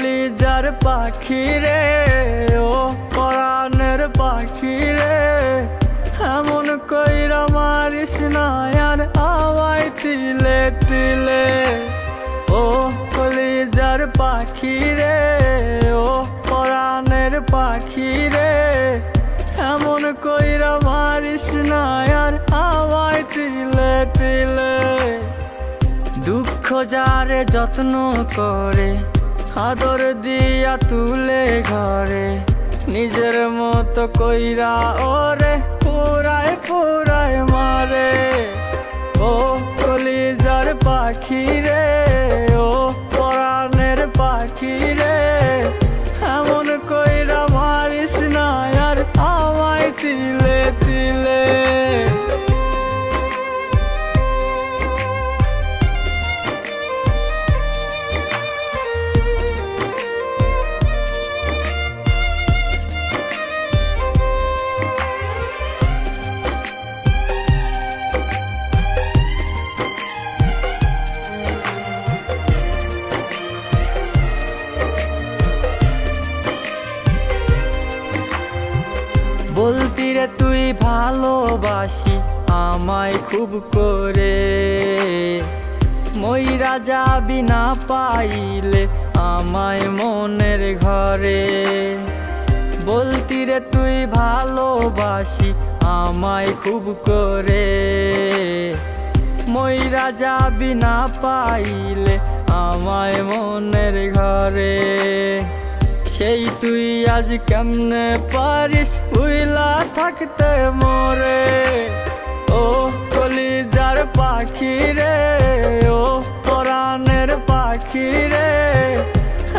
কলিজার পাখি রে, ও পরাণের পাখি রে, এমন কইরা মারিস না আর আমায় তিলে তিলে। ও কলিজার পাখি রে, ও পরাণের পাখি রে, এমন কইরা মারিস না আর আমায় তিলে তিলে। দুঃখ যারে যত্ন করে, আদর দিয়া তুলে ঘরে, নিজের মতো কইরা ওরে পুরায় পুরায় মারে। ও কলিজার পাখি রে, ও পরাণের পাখি রে, এমন কইরা মারিস না আর আমায় তিলে তিলে। বলতি রে তুই ভালোবাসি আমায় খুব করে, মইরা যাবি না পাইলে আমায় মনের ঘরে। বলতি রে তুই ভালোবাসি আমায় খুব করে, মইরা যাবি না পাইলে আমায় মনের ঘরে। সেই তুই আজ কেমনে পারিস উইলা থাকতে মোরে। ও কলিজার পাখি রে, ও পরাণের পাখি রে,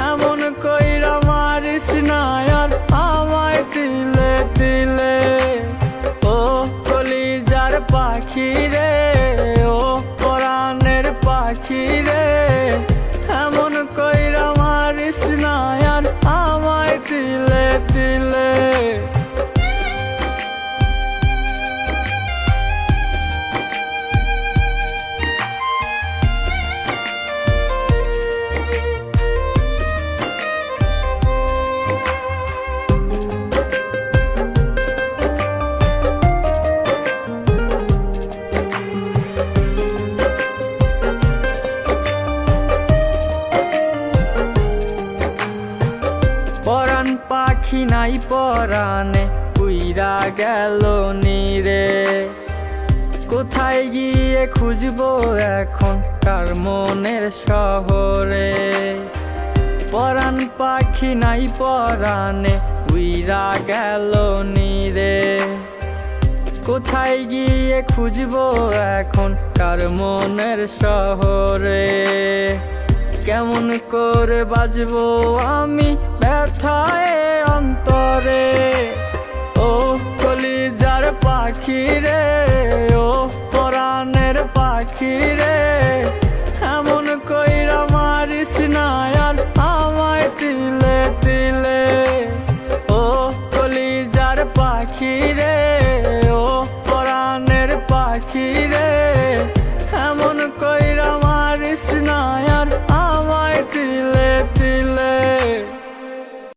এমন কইরা মারিস না আর আমায় তিলে তিলে। ও কলিজার পাখি রে, ও পরাণের পাখি রে, এমন কইরা মারিস না আর আমায় তিলে তিলে। পরাণ পাখি নাই পরাণে উইরা গেল নীরে, কোথায় গিয়ে খুঁজবো এখন কার মনের শহরে। পরাণ পাখি নাই পরাণে উইরা গেল নীরে, কোথায় গিয়ে খুঁজবো এখন কার মনের শহরে। কেমন করে বাজবো আমি ব্যথায় অন্তরে। ও কলিজার পাখি রে, ও পরাণের পাখি রে, এমন কইরা মারিস না আর আমায় তিলে তিলে। ও কলিজার পাখি রে, ও পরাণের পাখি রে, এমন কইরা